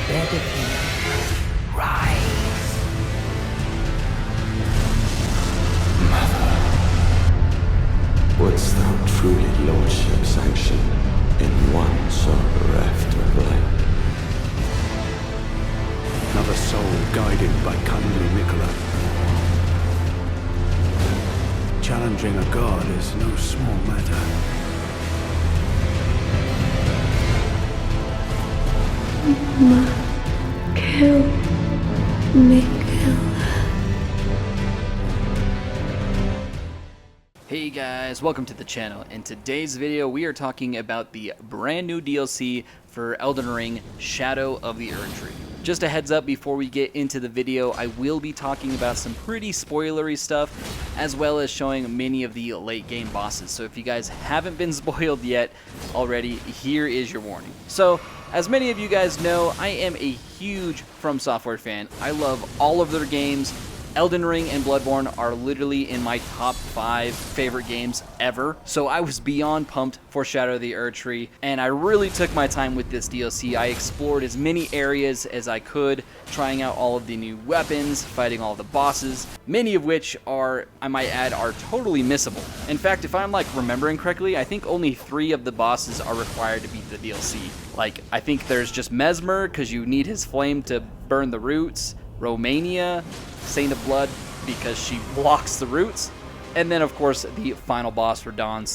beg of you, rise. Mother, wouldst thou truly lordship sanction in one so bereft of light? Another soul guided by kindly Mikola. Challenging a god is no small matter. Kill Mikola. Hey guys, welcome to the channel. In today's video we are talking about the brand new DLC for Elden Ring Shadow of the Erdtree. Just a heads up before we get into the video, I will be talking about some pretty spoilery stuff as well as showing many of the late game bosses. So if you guys haven't been spoiled yet already, here is your warning. So as many of you guys know, I am a huge From Software fan. I love all of their games. Elden Ring and Bloodborne are literally in my top 5 favorite games ever, so I was beyond pumped for Shadow of the Erdtree, and I really took my time with this DLC. I explored as many areas as I could, trying out all of the new weapons, fighting all the bosses, many of which are, I might add, are totally missable. In fact, if I'm remembering correctly, I think only 3 of the bosses are required to beat the DLC. I think there's just Mesmer, because you need his flame to burn the roots, Romania, Saint of Blood, because she blocks the roots, and then of course the final boss, Radahn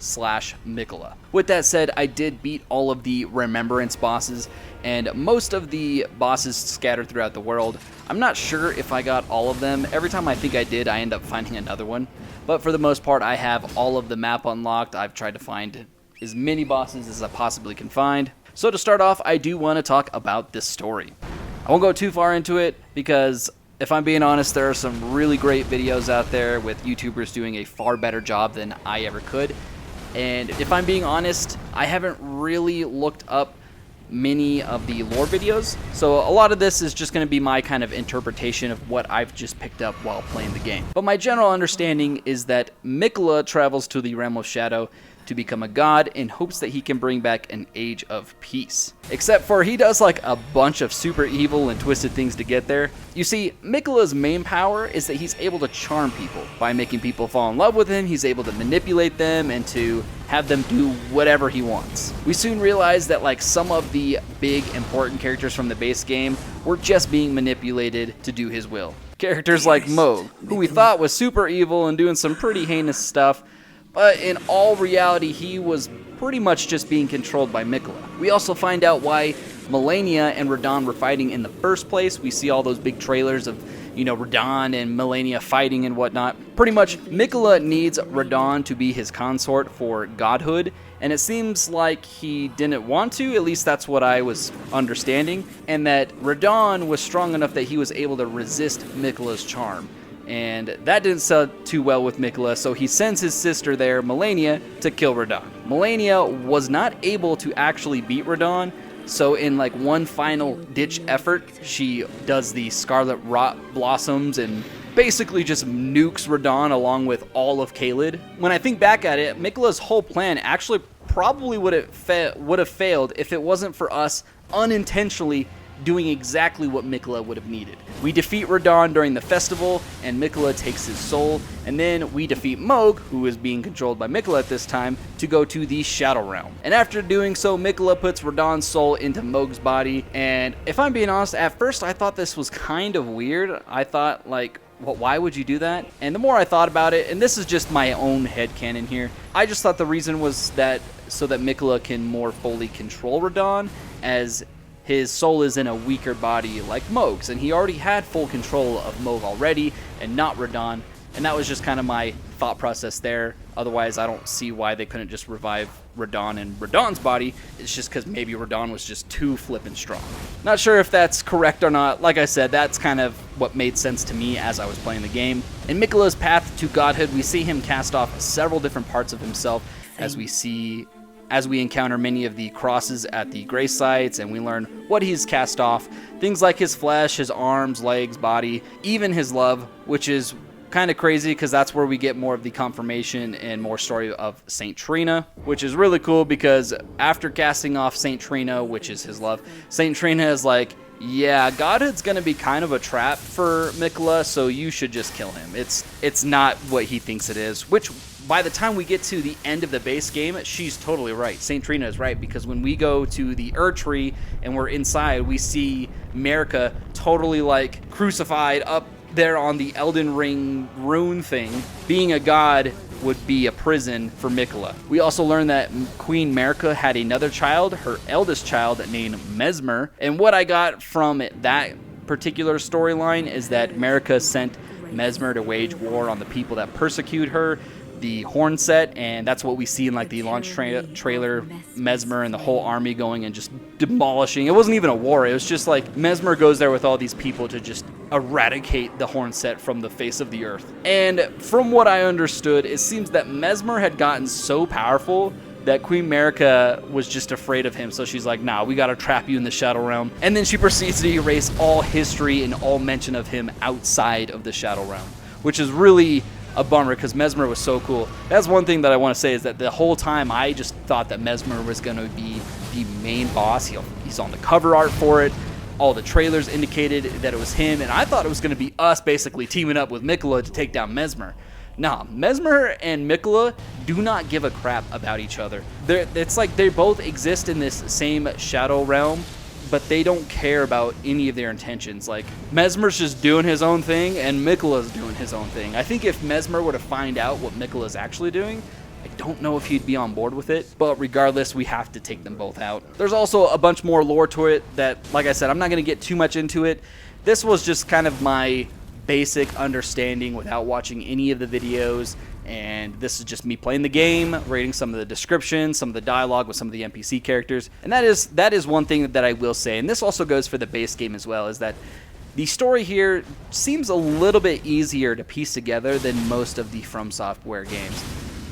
slash Mikola. With that said, I did beat all of the Remembrance bosses, and most of the bosses scattered throughout the world. I'm not sure if I got all of them. Every time I think I did, I end up finding another one. But for the most part, I have all of the map unlocked. I've tried to find as many bosses as I possibly can find. So to start off, I do want to talk about this story. I won't go too far into it because, if I'm being honest, there are some really great videos out there with YouTubers doing a far better job than I ever could. And if I'm being honest, I haven't really looked up many of the lore videos. So a lot of this is just going to be my kind of interpretation of what I've just picked up while playing the game. But my general understanding is that Mikola travels to the Realm of Shadow to become a god in hopes that he can bring back an age of peace. Except for he does a bunch of super evil and twisted things to get there. You see, Mikola's main power is that he's able to charm people. By making people fall in love with him, he's able to manipulate them and to have them do whatever he wants. We soon realize that some of the big important characters from the base game were just being manipulated to do his will. Characters like Mohg, who we thought was super evil and doing some pretty heinous stuff, but in all reality, he was pretty much just being controlled by Mikola. We also find out why Malenia and Radahn were fighting in the first place. We see all those big trailers of, Radahn and Malenia fighting and whatnot. Pretty much, Mikola needs Radahn to be his consort for godhood, and it seems like he didn't want to, at least that's what I was understanding, and that Radahn was strong enough that he was able to resist Mikola's charm. And that didn't sell too well with Mikola, so he sends his sister there, Malenia, to kill Radahn. Malenia was not able to actually beat Radahn, so in one final ditch effort, she does the Scarlet Rot Blossoms and basically just nukes Radahn along with all of Caelid. When I think back at it, Mikola's whole plan actually probably would have failed if it wasn't for us unintentionally doing exactly what Mikola would have needed. We defeat Radahn during the festival, and Mikola takes his soul, and then we defeat Mohg, who is being controlled by Mikola at this time, to go to the Shadow Realm. And after doing so, Mikola puts Radahn's soul into Mohg's body, and if I'm being honest, at first I thought this was kind of weird. I thought, well, why would you do that? And the more I thought about it, and this is just my own headcanon here, I just thought the reason was that so that Mikola can more fully control Radahn, as his soul is in a weaker body like Mohg's, and he already had full control of Mohg already, and not Radahn, and that was just kind of my thought process there. Otherwise, I don't see why they couldn't just revive Radahn in Radahn's body. It's just because maybe Radahn was just too flippin' strong. Not sure if that's correct or not. Like I said, that's kind of what made sense to me as I was playing the game. In Mikola's path to godhood, we see him cast off several different parts of himself as we encounter many of the crosses at the grace sites, and we learn what he's cast off. Things like his flesh, his arms, legs, body, even his love, which is Kind of crazy because that's where we get more of the confirmation and more story of Saint Trina, which is really cool because after casting off Saint Trina, which is his love, Saint Trina is like, yeah, Godhood's going to be kind of a trap for Miquella, so you should just kill him. It's not what he thinks it is, which by the time we get to the end of the base game, she's totally right. Saint Trina is right, because when we go to the Erdtree and we're inside, we see Marika totally like crucified up there on the Elden Ring rune thing. Being a god would be a prison for Miquella. We also learned that Queen Marika had another child, her eldest child, named Mesmer. And what I got from that particular storyline is that Marika sent Mesmer to wage war on the people that persecute her, the horn set, and that's what we see in like the launch trailer. Mesmer and the whole army going and just demolishing. It wasn't even a war. It was just like Mesmer goes there with all these people to just eradicate the horn set from the face of the earth. And from what I understood, it seems that Mesmer had gotten so powerful that Queen Marika was just afraid of him, so she's like, nah, we gotta trap you in the Shadow Realm. And then she proceeds to erase all history and all mention of him outside of the Shadow Realm, which is really a bummer because Mesmer was so cool. That's one thing that I want to say, is that the whole time I just thought that Mesmer was going to be the main boss. He's on the cover art for it. All the trailers indicated that it was him, and I thought it was going to be us basically teaming up with Miquella to take down Mesmer. Nah, Mesmer and Miquella do not give a crap about each other. It's like they both exist in this same Shadow Realm, but they don't care about any of their intentions. Like, Mesmer's just doing his own thing, and Miquella's doing his own thing. I think if Mesmer were to find out what Miquella's actually doing, I don't know if he'd be on board with it, but regardless, we have to take them both out. There's also a bunch more lore to it that, like I said, I'm not going to get too much into it. This was just kind of my basic understanding without watching any of the videos, and this is just me playing the game, reading some of the descriptions, some of the dialogue with some of the NPC characters. And that is one thing that I will say, and this also goes for the base game as well, is that the story here seems a little bit easier to piece together than most of the From Software games.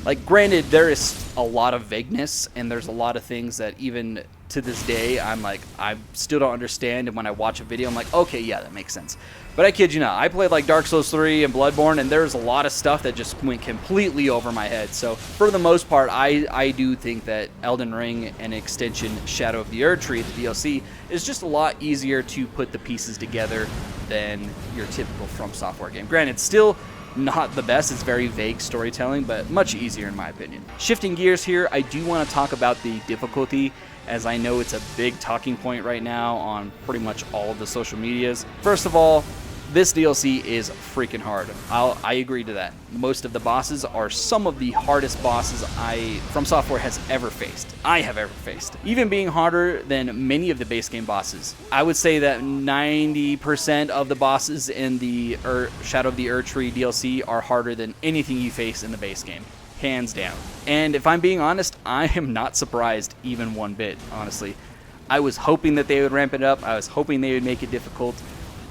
Like, granted, there is a lot of vagueness, and there's a lot of things that even to this day, I'm like, I still don't understand, and when I watch a video, I'm like, okay, yeah, that makes sense. But I kid you not, I played like Dark Souls 3 and Bloodborne, and there's a lot of stuff that just went completely over my head. So for the most part, I do think that Elden Ring and extension Shadow of the Erdtree, the DLC, is just a lot easier to put the pieces together than your typical From Software game. Granted, still not the best, it's very vague storytelling, but much easier in my opinion. Shifting gears here, I do want to talk about the difficulty, as I know it's a big talking point right now on pretty much all of the social medias. First of all, this DLC is freaking hard. I agree to that. Most of the bosses are some of the hardest bosses From Software has ever faced. I have ever faced. Even being harder than many of the base game bosses. I would say that 90% of the bosses in the Shadow of the Erdtree DLC are harder than anything you face in the base game. Hands down. And if I'm being honest, I am not surprised even one bit, honestly. I was hoping that they would ramp it up. I was hoping they would make it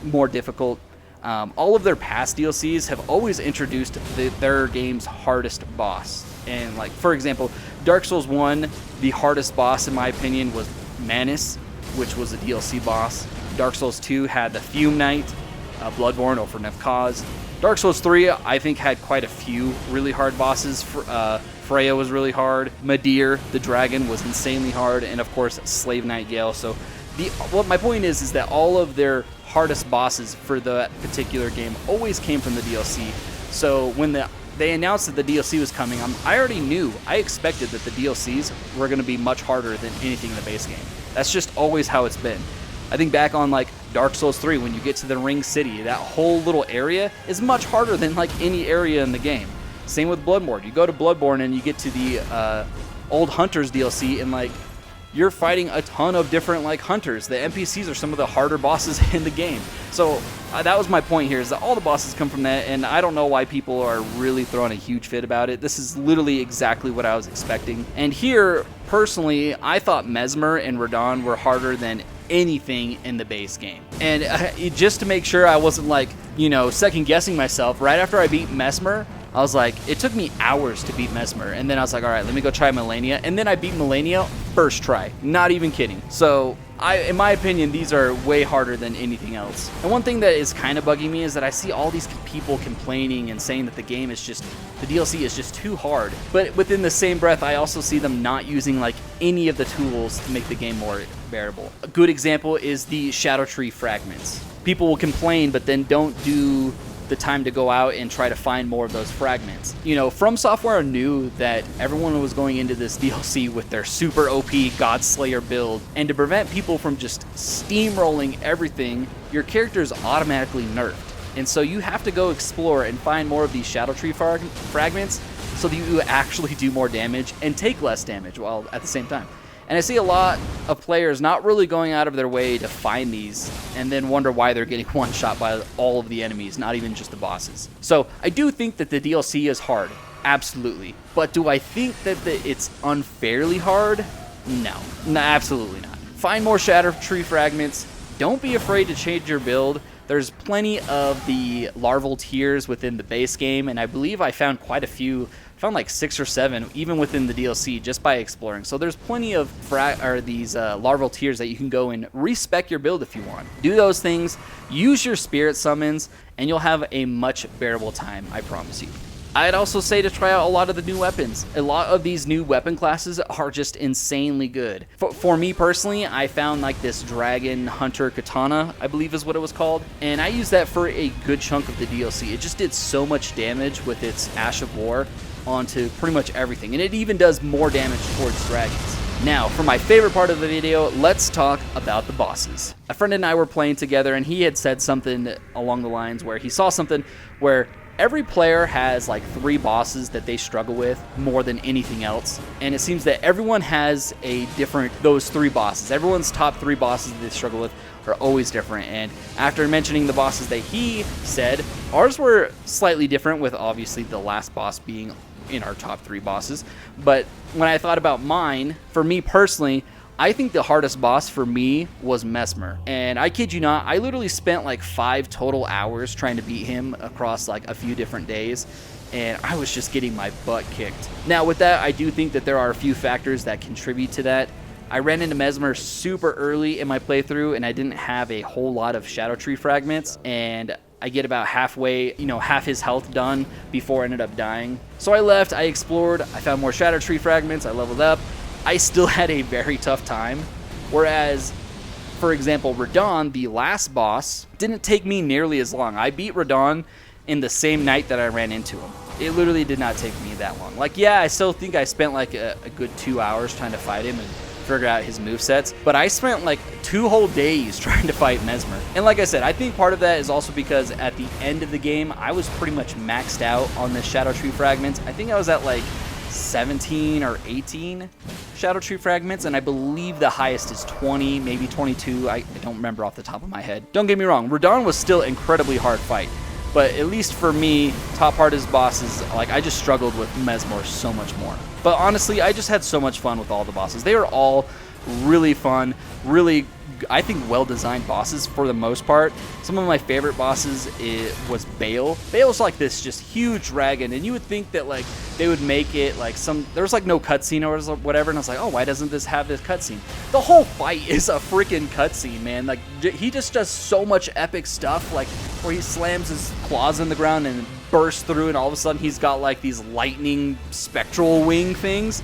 more difficult. All of their past DLCs have always introduced their game's hardest boss. And like, for example, Dark Souls 1, the hardest boss in my opinion was Manus, which was a DLC boss. Dark Souls 2 had the Fume Knight, Bloodborne, or for Nefkaz. Dark Souls 3, I think, had quite a few really hard bosses. Freya was really hard. Midir, the dragon, was insanely hard. And of course, Slave Knight Gale. So my point is that all of their hardest bosses for that particular game always came from the DLC. So when they announced that the DLC was coming, I already knew, I expected that the DLCs were going to be much harder than anything in the base game. That's just always how it's been. I think back on like Dark Souls 3, when you get to the Ring City, that whole little area is much harder than like any area in the game. Same with Bloodborne. You go to Bloodborne and you get to the Old Hunters DLC, and like, you're fighting a ton of different like hunters. The NPCs are some of the harder bosses in the game. So that was my point here, is that all the bosses come from that, and I don't know why people are really throwing a huge fit about it. This is literally exactly what I was expecting. And here, personally, I thought Mesmer and Radahn were harder than anything in the base game. And just to make sure I wasn't like, second guessing myself, right after I beat Mesmer, I was like, it took me hours to beat Mesmer, and then I was like, all right, let me go try Melania, and then I beat Melania first try. Not even kidding. So in my opinion, these are way harder than anything else. And one thing that is kind of bugging me is that I see all these people complaining and saying that the game is just, the DLC is just too hard. But within the same breath, I also see them not using like any of the tools to make the game more bearable. A good example is the Shadow Tree fragments. People will complain, but then don't do the time to go out and try to find more of those fragments. You know, From Software knew that everyone was going into this DLC with their super OP Godslayer build, and to prevent people from just steamrolling everything, your character is automatically nerfed. And so you have to go explore and find more of these Shadow Tree fragments so that you actually do more damage and take less damage while at the same time. And I see a lot of players not really going out of their way to find these and then wonder why they're getting one-shot by all of the enemies, not even just the bosses. So I do think that the DLC is hard, absolutely. But do I think that it's unfairly hard? No, absolutely not. Find more Shadow Tree fragments. Don't be afraid to change your build. There's plenty of the larval tiers within the base game, and I believe I found quite a few. I found like 6 or 7 even within the DLC just by exploring. So there's plenty of these larval tiers that you can go and respec your build if you want. Do those things, use your spirit summons, and you'll have a much bearable time, I promise you. I'd also say to try out a lot of the new weapons. A lot of these new weapon classes are just insanely good. For me personally, I found like this Dragon Hunter Katana, I believe is what it was called, and I used that for a good chunk of the DLC. It just did so much damage with its Ash of War onto pretty much everything, and it even does more damage towards dragons. Now, for my favorite part of the video, let's talk about the bosses. A friend and I were playing together, and he had said something along the lines where he saw something where every player has like 3 bosses that they struggle with more than anything else, and it seems that everyone has those 3 bosses. Everyone's top 3 bosses that they struggle with are always different, and after mentioning the bosses that he said, ours were slightly different, with obviously the last boss being in our top 3 bosses. But when I thought about mine, for me personally, I think the hardest boss for me was Mesmer. And I kid you not, I literally spent like 5 total hours trying to beat him across like a few different days, and I was just getting my butt kicked. Now with that, I do think that there are a few factors that contribute to that. I ran into Mesmer super early in my playthrough, and I didn't have a whole lot of Shadow Tree fragments, and I get about halfway, half his health done before I ended up dying. So I left, I explored, I found more Shadow Tree fragments, I leveled up. I still had a very tough time, whereas, for example, Radon, the last boss, didn't take me nearly as long. I beat Radon in the same night that I ran into him. It literally did not take me that long. Like, yeah, I still think I spent like a good 2 hours trying to fight him and figure out his movesets, but I spent like 2 whole days trying to fight Mesmer. And like I said, I think part of that is also because at the end of the game, I was pretty much maxed out on the Shadow Tree fragments. I think I was at like 17 or 18 Shadow Tree fragments, and I believe the highest is 20, maybe 22. I don't remember off the top of my head. Don't get me wrong, Radon was still incredibly hard fight, but at least for me, top hardest bosses, like I just struggled with Mesmer so much more. But honestly, I just had so much fun with all the bosses. They were all really fun, really, I think, well-designed bosses for the most part. Some of my favorite bosses was Bale. Bale's like this just huge dragon, and you would think that like they would make it like there was like no cutscene or whatever, and I was like, oh, why doesn't this have this cutscene? The whole fight is a freaking cutscene, man. Like he just does so much epic stuff, like where he slams his claws in the ground and bursts through, and all of a sudden he's got like these lightning spectral wing things.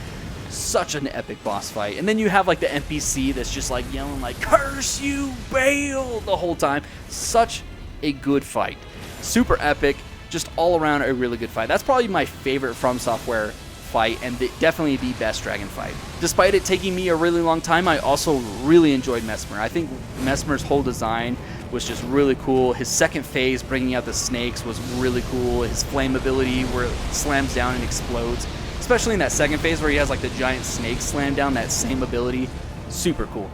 Such an epic boss fight. And then you have like the NPC that's just like yelling like, curse you, Bale, the whole time. Such a good fight. Super epic, just all around a really good fight. That's probably my favorite From Software fight, and definitely the best dragon fight. Despite it taking me a really long time, I also really enjoyed Mesmer. I think Mesmer's whole design was just really cool. His second phase, bringing out the snakes, was really cool. His flame ability, where it slams down and explodes, especially in that second phase where he has like the giant snake slam down, that same ability, super cool.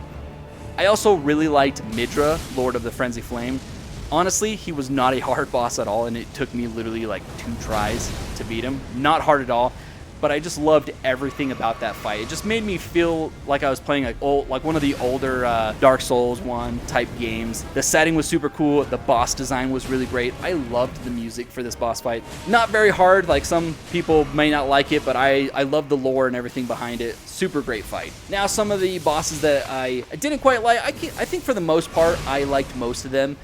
I also really liked Midra, Lord of the Frenzy Flame. Honestly, he was not a hard boss at all, and it took me literally like 2 tries to beat him. Not hard at all, but I just loved everything about that fight. It just made me feel like I was playing like one of the older Dark Souls 1 type games. The setting was super cool. The boss design was really great. I loved the music for this boss fight. Not very hard, like some people may not like it, but I love the lore and everything behind it. Super great fight. Now, some of the bosses that I didn't quite like, I think for the most part, I liked most of them.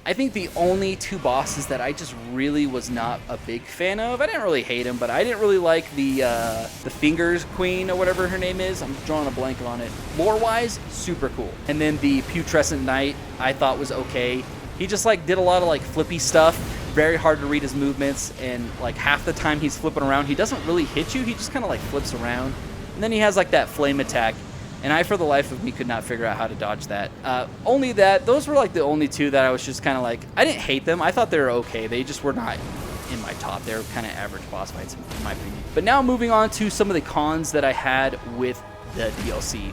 I think the only two bosses that I just really was not a big fan of, I didn't really hate them, but I didn't really like the Fingers Queen or whatever her name is. I'm drawing a blank on it. Lore-wise, super cool. And then the Putrescent Knight, I thought was okay. He just like did a lot of like flippy stuff. Very hard to read his movements, and like half the time he's flipping around, he doesn't really hit you. He just kind of like flips around. And then he has like that flame attack. And I, for the life of me, could not figure out how to dodge that. Only that, those were like the only two that I was just kind of like, I didn't hate them. I thought they were okay. They just were not in my top. They were kind of average boss fights, in my opinion. But now moving on to some of the cons that I had with the DLC.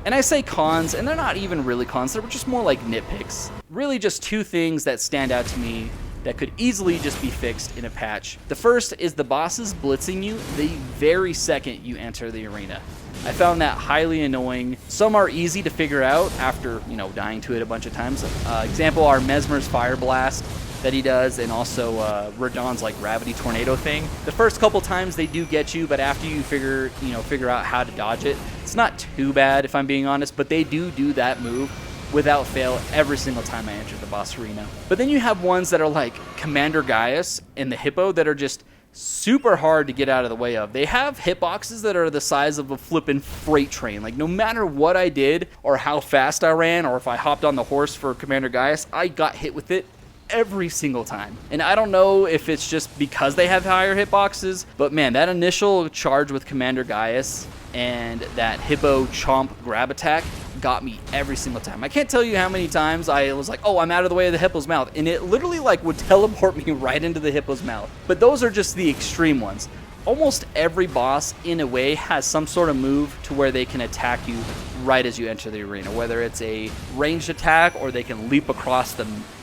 And I say cons, and they're not even really cons. They're just more like nitpicks. Really just two things that stand out to me that could easily just be fixed in a patch. The first is the bosses blitzing you the very second you enter the arena. I found that highly annoying. Some are easy to figure out after, dying to it a bunch of times. Example are Mesmer's Fire Blast that he does, and also Radahn's like Gravity Tornado thing. The first couple times they do get you, but after you figure out how to dodge it, it's not too bad if I'm being honest, but they do that move without fail every single time I enter the boss arena. But then you have ones that are like Commander Gaius and the Hippo that are just super hard to get out of the way of. They have hitboxes that are the size of a flippin' freight train. Like no matter what I did or how fast I ran or if I hopped on the horse for Commander Gaius, I got hit with it every single time. And I don't know if it's just because they have higher hitboxes, but man, that initial charge with Commander Gaius and that Hippo Chomp grab attack got me every single time. I can't tell you how many times I was like, oh, I'm out of the way of the Hippo's mouth, and it literally like would teleport me right into the Hippo's mouth. But those are just the extreme ones. Almost every boss, in a way, has some sort of move to where they can attack you right as you enter the arena, whether it's a ranged attack or they can leap across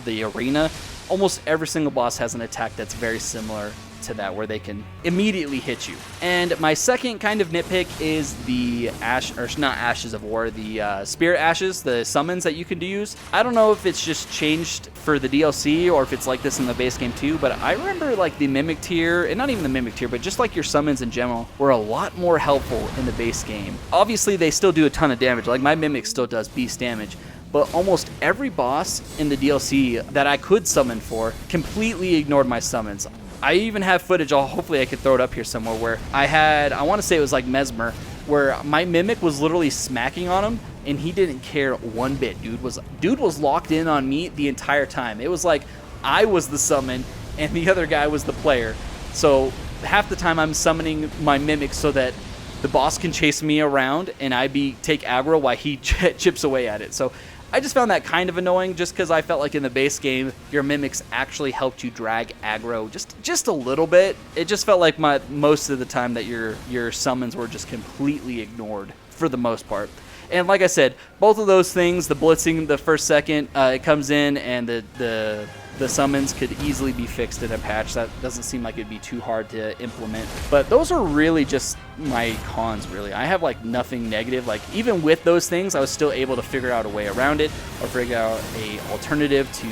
the arena. Almost every single boss has an attack that's very similar to that, where they can immediately hit you. And my second kind of nitpick is the Ashes of War, the Spirit Ashes, the summons that you can use. I don't know if it's just changed for the DLC or if it's like this in the base game too, but I remember like the Mimic tier, and not even the Mimic tier, but just like your summons in general, were a lot more helpful in the base game. Obviously, they still do a ton of damage. Like my Mimic still does beast damage, but almost every boss in the DLC that I could summon for completely ignored my summons. I even have footage, hopefully I could throw it up here somewhere, where I want to say it was like Mesmer, where my Mimic was literally smacking on him, and he didn't care one bit. Dude was locked in on me the entire time. It was like I was the summon, and the other guy was the player. So half the time I'm summoning my Mimic so that the boss can chase me around, and take aggro while he chips away at it. So I just found that kind of annoying, just because I felt like in the base game, your Mimics actually helped you drag aggro just a little bit. It just felt like most of the time that your summons were just completely ignored for the most part. And like I said, both of those things, the blitzing the first second it comes in, and the summons could easily be fixed in a patch. That doesn't seem like it'd be too hard to implement. But those are really just my cons, really. I have like nothing negative. Like even with those things, I was still able to figure out a way around it, or figure out a alternative to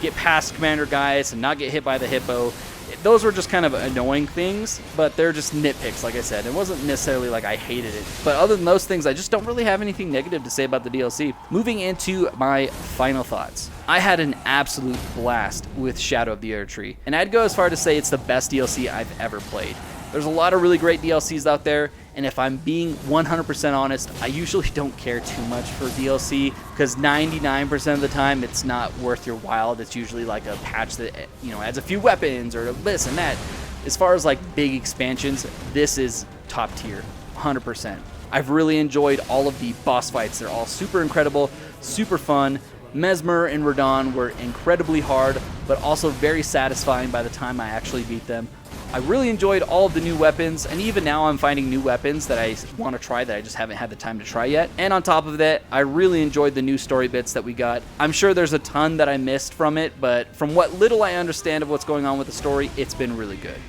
get past Commander Gaius and not get hit by the Hippo. Those were just kind of annoying things, but they're just nitpicks, like I said. It wasn't necessarily like I hated it. But other than those things, I just don't really have anything negative to say about the DLC. Moving into my final thoughts. I had an absolute blast with Shadow of the Erdtree, and I'd go as far to say it's the best DLC I've ever played. There's a lot of really great DLCs out there, and if I'm being 100% honest, I usually don't care too much for DLC, because 99% of the time it's not worth your while. It's usually like a patch that adds a few weapons or this and that. As far as like big expansions, this is top tier, 100%. I've really enjoyed all of the boss fights. They're all super incredible, super fun. Mesmer and Radahn were incredibly hard, but also very satisfying by the time I actually beat them. I really enjoyed all of the new weapons, and even now I'm finding new weapons that I want to try that I just haven't had the time to try yet. And on top of that, I really enjoyed the new story bits that we got. I'm sure there's a ton that I missed from it, but from what little I understand of what's going on with the story, it's been really good.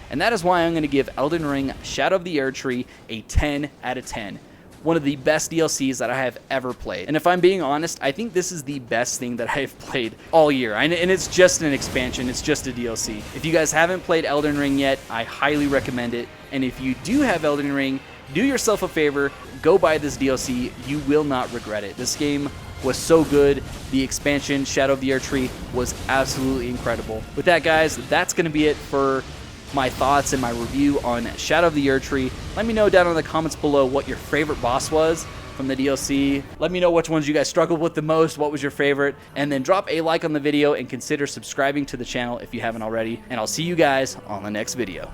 and that is why I'm going to give Elden Ring Shadow of the Erdtree a 10 out of 10. One of the best DLCs that I have ever played. And if I'm being honest, I think this is the best thing that I have played all year. And it's just an expansion, it's just a DLC. If you guys haven't played Elden Ring yet, I highly recommend it. And if you do have Elden Ring, do yourself a favor, go buy this DLC. You will not regret it. This game was so good. The expansion, Shadow of the Erdtree, was absolutely incredible. With that, guys, that's going to be it for my thoughts and my review on Shadow of the Erdtree. Let me know down in the comments below what your favorite boss was from the DLC. Let me know which ones you guys struggled with the most, what was your favorite, and then drop a like on the video and consider subscribing to the channel if you haven't already. And I'll see you guys on the next video.